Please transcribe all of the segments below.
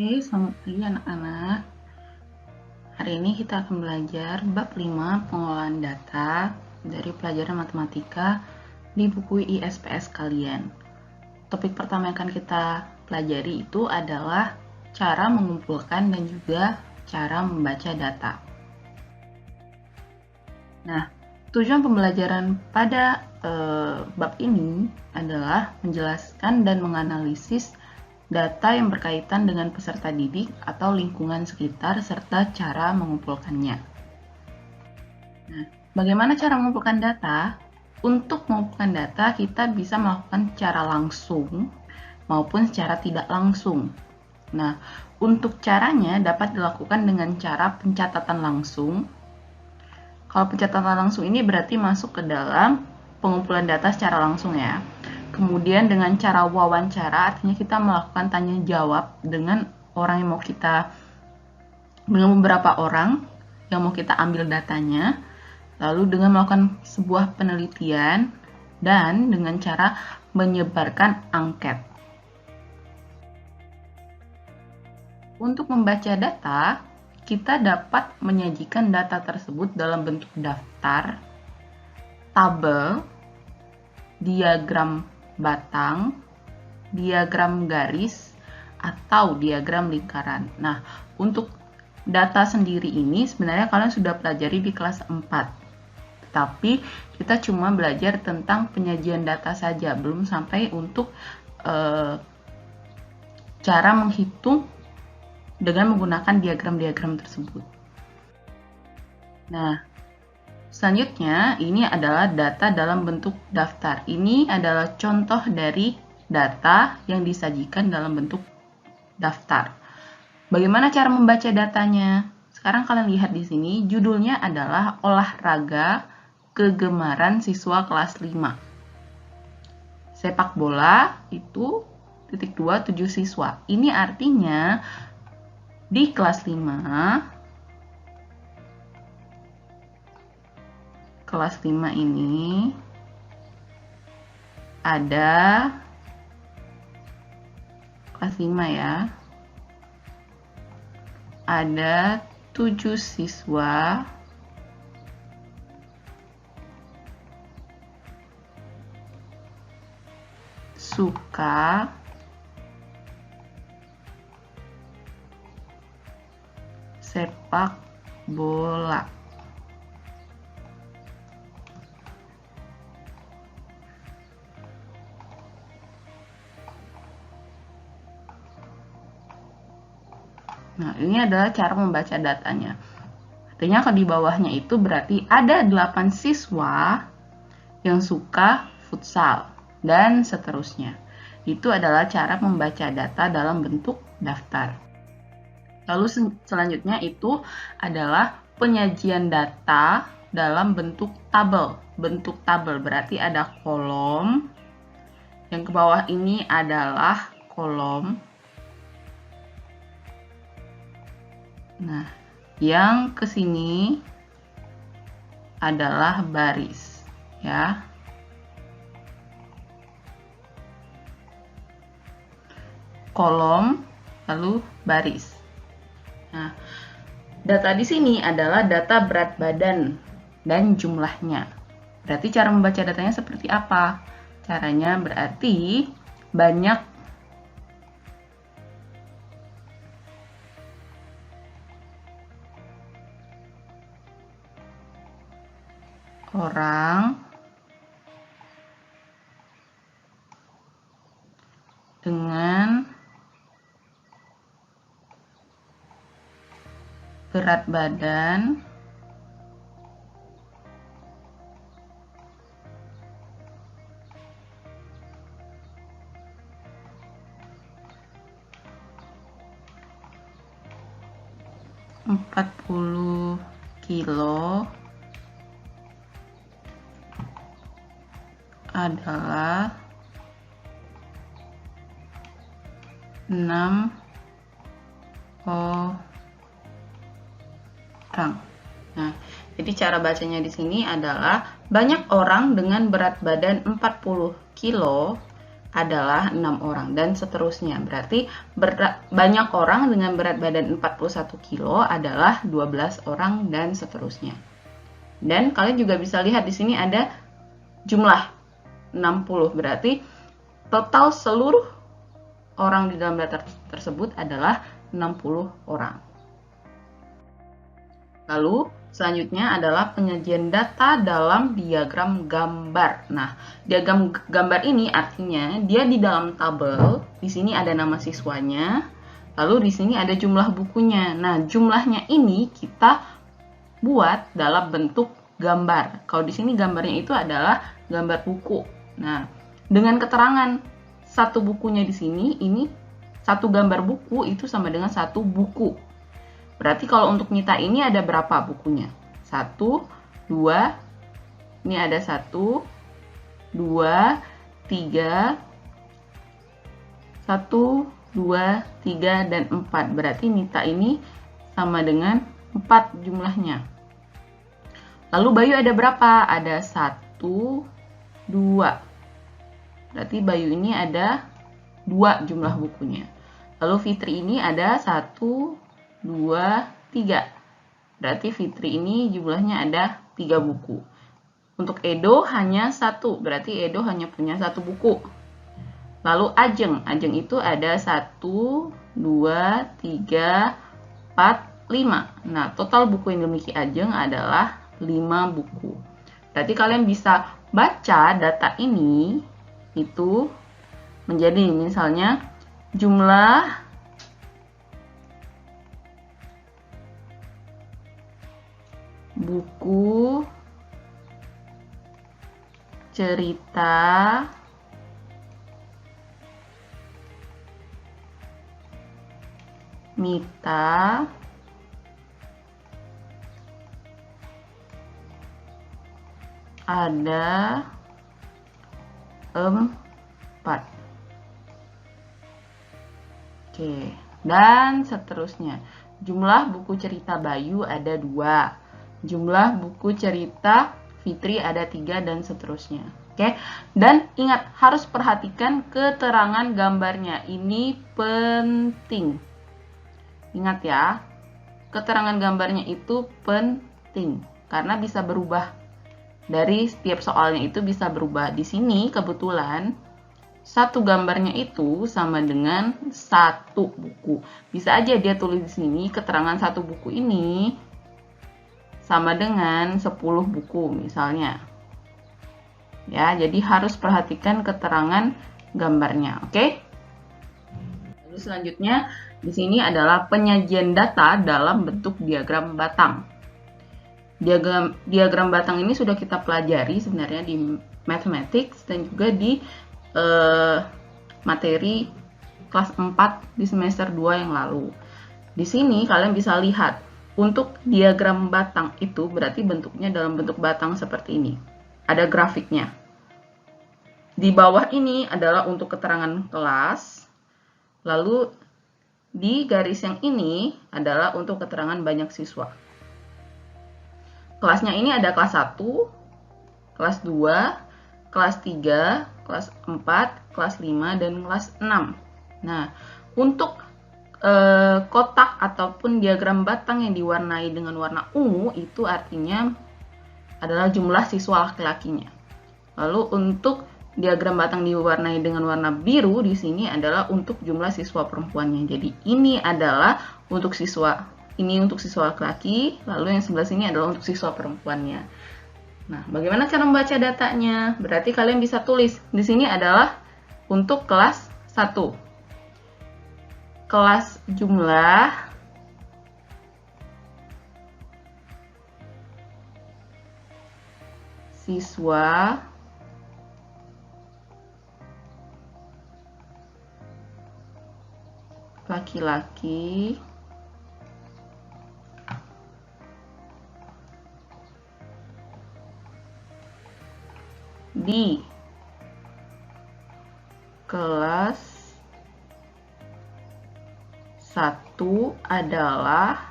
Oke, selamat pagi anak-anak. Hari ini kita akan belajar bab 5 pengolahan data dari pelajaran matematika di buku ISPS kalian. Topik pertama yang akan kita pelajari itu adalah cara mengumpulkan dan juga cara membaca data. Nah, tujuan pembelajaran pada bab ini adalah menjelaskan dan menganalisis data yang berkaitan dengan peserta didik atau lingkungan sekitar serta cara mengumpulkannya. Nah, bagaimana cara mengumpulkan data? Untuk mengumpulkan data, kita bisa melakukan secara langsung maupun secara tidak langsung. Nah, untuk caranya dapat dilakukan dengan cara pencatatan langsung. Kalau pencatatan langsung ini berarti masuk ke dalam pengumpulan data secara langsung ya. Kemudian dengan cara wawancara, artinya kita melakukan tanya jawab dengan orang yang mau kita, dengan beberapa orang yang mau kita ambil datanya, lalu dengan melakukan sebuah penelitian dan dengan cara menyebarkan angket. Untuk membaca data, kita dapat menyajikan data tersebut dalam bentuk daftar, tabel, diagram batang, diagram garis, atau diagram lingkaran. Nah, untuk data sendiri ini sebenarnya kalian sudah pelajari di kelas 4. Tapi kita cuma belajar tentang penyajian data saja, belum sampai untuk cara menghitung dengan menggunakan diagram-diagram tersebut. Nah, selanjutnya, ini adalah data dalam bentuk daftar. Ini adalah contoh dari data yang disajikan dalam bentuk daftar. Bagaimana cara membaca datanya? Sekarang kalian lihat di sini, judulnya adalah olahraga kegemaran siswa kelas 5. Sepak bola itu titik 2 7 siswa. Ini artinya di kelas 5 ini ada kelas 5 ya. Ada 7 siswa suka sepak bola. Nah, ini adalah cara membaca datanya. Artinya kalau di bawahnya itu berarti ada 8 siswa yang suka futsal dan seterusnya. Itu adalah cara membaca data dalam bentuk daftar. Lalu selanjutnya itu adalah penyajian data dalam bentuk tabel. Bentuk tabel berarti ada kolom. Yang ke bawah ini adalah kolom. Nah, yang ke sini adalah baris, ya. Kolom, lalu baris. Nah, data di sini adalah data berat badan dan jumlahnya. Berarti cara membaca datanya seperti apa? Caranya berarti banyak orang dengan berat badan empat 40 kilo adalah 6 orang. Nah, jadi cara bacanya di sini adalah banyak orang dengan berat badan 40 kilo adalah 6 orang dan seterusnya. Berarti banyak orang dengan berat badan 41 kilo adalah 12 orang dan seterusnya. Dan kalian juga bisa lihat di sini ada jumlah 60. Berarti total seluruh orang di dalam data tersebut adalah 60 orang. Lalu selanjutnya adalah penyajian data dalam diagram gambar. Nah, diagram gambar ini artinya dia di dalam tabel, di sini ada nama siswanya, lalu di sini ada jumlah bukunya. Nah, jumlahnya ini kita buat dalam bentuk gambar. Kalau di sini gambarnya itu adalah gambar buku. Nah, dengan keterangan satu bukunya di sini, ini satu gambar buku itu sama dengan satu buku. Berarti kalau untuk Nita ini ada berapa bukunya? 1, 2, ini ada 1, 2, 3, 1, 2, 3, dan 4. Berarti Nita ini sama dengan 4 jumlahnya. Lalu Bayu ada berapa? Ada 1, 2. Berarti Bayu ini ada 2 jumlah bukunya. Lalu Fitri ini ada 1, 2, 3. Berarti Fitri ini jumlahnya ada 3 buku. Untuk Edo hanya 1, berarti Edo hanya punya 1 buku. Lalu Ajeng itu ada 1, 2, 3, 4, 5. Nah, total buku yang dimiliki Ajeng adalah 5 buku. Berarti kalian bisa baca data ini itu menjadi misalnya jumlah buku cerita Mita ada 4. Oke, dan seterusnya. Jumlah buku cerita Bayu ada 2. Jumlah buku cerita Fitri ada 3 dan seterusnya. Oke, dan ingat harus perhatikan keterangan gambarnya. Ini penting. Ingat ya, keterangan gambarnya itu penting karena bisa berubah. Dari setiap soalnya itu bisa berubah. Di sini kebetulan satu gambarnya itu sama dengan 1 buku. Bisa aja dia tulis di sini keterangan 1 buku ini sama dengan 10 buku misalnya. Ya, jadi harus perhatikan keterangan gambarnya, oke? Lalu selanjutnya di sini adalah penyajian data dalam bentuk diagram batang. Diagram batang ini sudah kita pelajari sebenarnya di Mathematics dan juga di materi kelas 4 di semester 2 yang lalu. Di sini kalian bisa lihat untuk diagram batang itu berarti bentuknya dalam bentuk batang seperti ini. Ada grafiknya. Di bawah ini adalah untuk keterangan kelas. Lalu di garis yang ini adalah untuk keterangan banyak siswa. Kelasnya ini ada kelas 1, kelas 2, kelas 3, kelas 4, kelas 5, dan kelas 6. Nah, untuk kotak ataupun diagram batang yang diwarnai dengan warna ungu itu artinya adalah jumlah siswa laki-lakinya. Lalu untuk diagram batang diwarnai dengan warna biru di sini adalah untuk jumlah siswa perempuannya. Jadi ini adalah untuk siswa, ini untuk siswa laki-laki, lalu yang sebelah sini adalah untuk siswa perempuannya. Nah, bagaimana cara membaca datanya? Berarti kalian bisa tulis di sini adalah untuk kelas 1. Kelas jumlah siswa laki-laki di kelas 1 adalah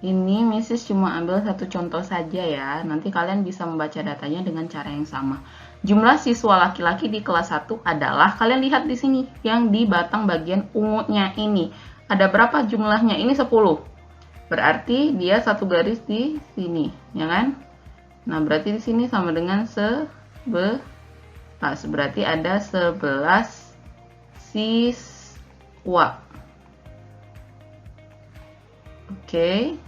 Ini Mrs. cuma ambil satu contoh saja ya. Nanti kalian bisa membaca datanya dengan cara yang sama. Jumlah siswa laki-laki di kelas 1 adalah, kalian lihat di sini, yang di batang bagian ungunya ini. Ada berapa jumlahnya? Ini 10. Berarti dia satu garis di sini, ya kan? Nah, berarti di sini sama dengan 11. Berarti ada 11 siswa. Oke.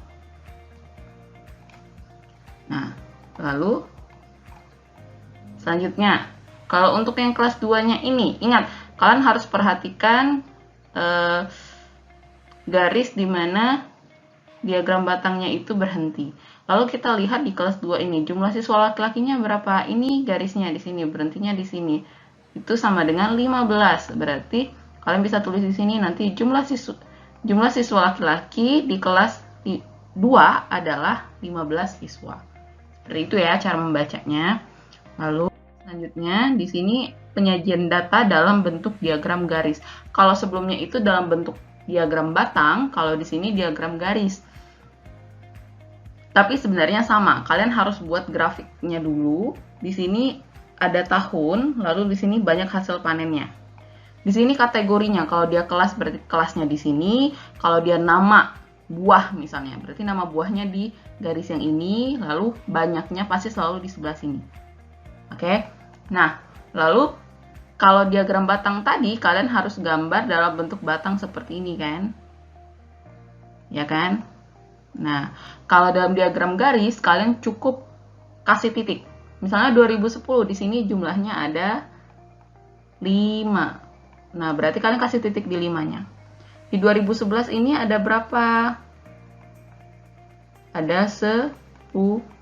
Nah, lalu selanjutnya, kalau untuk yang kelas 2-nya ini, ingat, kalian harus perhatikan garis di mana diagram batangnya itu berhenti. Lalu kita lihat di kelas 2 ini, jumlah siswa laki-lakinya berapa? Ini garisnya di sini, berhentinya di sini. Itu sama dengan 15. Berarti kalian bisa tulis di sini nanti jumlah siswa laki-laki di kelas 2 adalah 15 siswa. Seperti itu ya cara membacanya. Lalu selanjutnya di sini penyajian data dalam bentuk diagram garis. Kalau sebelumnya itu dalam bentuk diagram batang, kalau di sini diagram garis. Tapi sebenarnya sama, kalian harus buat grafiknya dulu. Di sini ada tahun, lalu di sini banyak hasil panennya. Di sini kategorinya, kalau dia kelas berarti kelasnya di sini, kalau dia nama buah misalnya, berarti nama buahnya di garis yang ini, lalu banyaknya pasti selalu di sebelah sini. Oke. Nah, lalu kalau diagram batang tadi, kalian harus gambar dalam bentuk batang seperti ini kan? Ya kan? Nah, kalau dalam diagram garis, kalian cukup kasih titik. Misalnya 2010, di sini jumlahnya ada 5. Nah, berarti kalian kasih titik di 5-nya. Di 2011 ini ada berapa? Ada 10.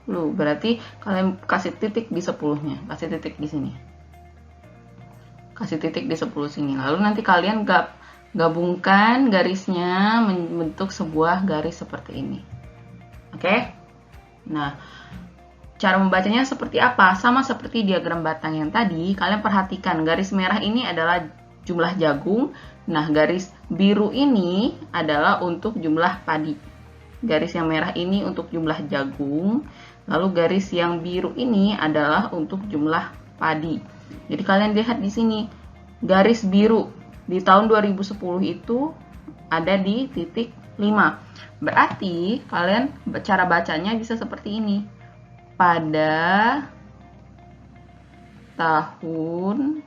Berarti kalian kasih titik di 10-nya. Kasih titik di sini. Kasih titik di 10 sini. Lalu nanti kalian gabungkan garisnya membentuk sebuah garis seperti ini. Oke? Nah, cara membacanya seperti apa? Sama seperti diagram batang yang tadi. Kalian perhatikan garis merah ini adalah jumlah jagung. Nah, garis biru ini adalah untuk jumlah padi. Garis yang merah ini untuk jumlah jagung. Lalu garis yang biru ini adalah untuk jumlah padi. Jadi kalian lihat di sini, garis biru di tahun 2010 itu ada di titik 5. Berarti kalian cara bacanya bisa seperti ini. Pada tahun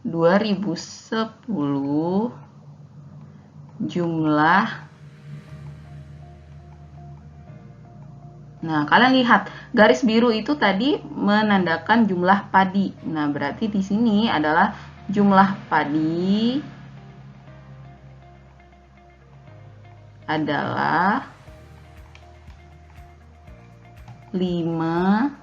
2010 jumlah. Nah, kalian lihat garis biru itu tadi menandakan jumlah padi. Nah, berarti di sini adalah jumlah padi adalah 5.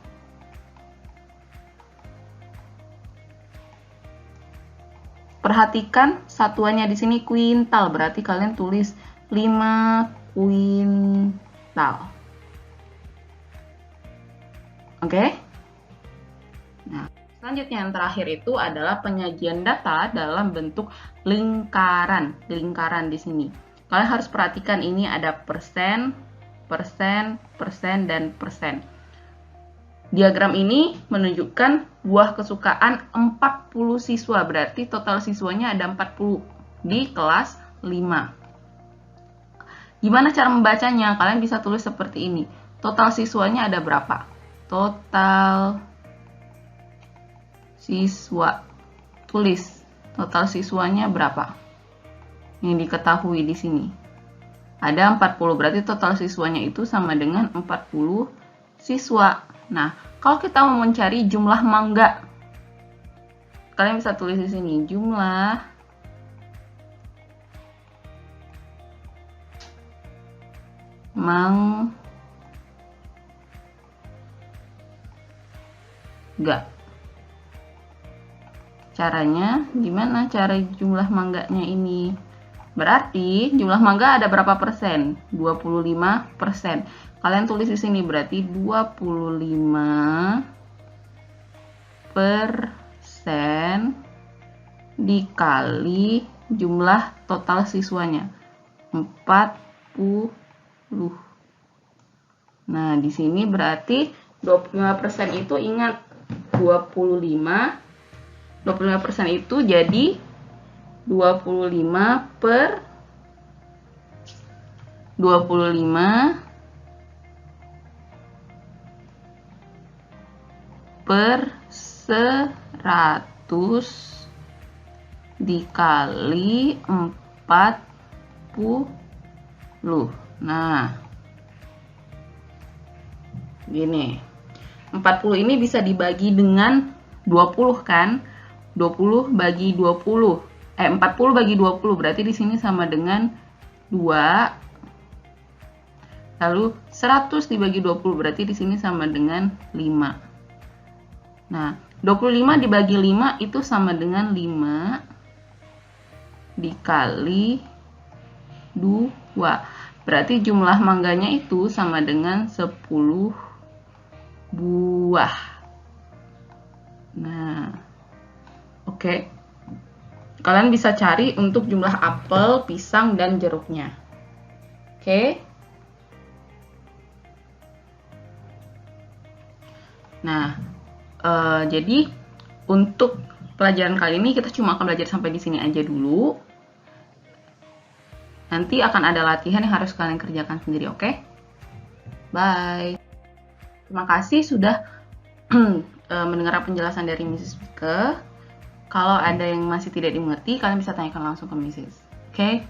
Perhatikan satuannya di sini kuintal, berarti kalian tulis 5 kuintal. Oke? Nah, selanjutnya yang terakhir itu adalah penyajian data dalam bentuk lingkaran. Lingkaran di sini. Kalian harus perhatikan ini ada persen, persen, persen, dan persen. Diagram ini menunjukkan buah kesukaan 40 siswa, berarti total siswanya ada 40 di kelas 5. Gimana cara membacanya? Kalian bisa tulis seperti ini. Total siswanya ada berapa? Total siswa. Tulis total siswanya berapa? Yang diketahui di sini. Ada 40, berarti total siswanya itu sama dengan 40 siswa. Nah, kalau kita mau mencari jumlah mangga, kalian bisa tulis di sini jumlah mangga. Caranya gimana cara jumlah mangganya ini? Berarti jumlah mangga ada berapa persen? 25%. Kalian tulis di sini berarti 25% dikali jumlah total siswanya. 40. Nah, di sini berarti 25% itu ingat 25% itu jadi 25 per 25 per 100 dikali 40. Nah, gini. 40 ini bisa dibagi dengan 20 kan? 20 bagi 20. 40 bagi 20 berarti di sini sama dengan 2. Lalu 100 dibagi 20 berarti di sini sama dengan 5. Nah, 25 dibagi 5 itu sama dengan 5 dikali 2. Berarti jumlah mangganya itu sama dengan 10 buah. Nah, oke. Kalian bisa cari untuk jumlah apel, pisang, dan jeruknya. Oke. Nah, jadi untuk pelajaran kali ini kita cuma akan belajar sampai di sini aja dulu. Nanti akan ada latihan yang harus kalian kerjakan sendiri, oke? Bye. Terima kasih sudah mendengar penjelasan dari Mrs. Wike. Kalau ada yang masih tidak dimengerti, kalian bisa tanyakan langsung ke Mrs. Oke?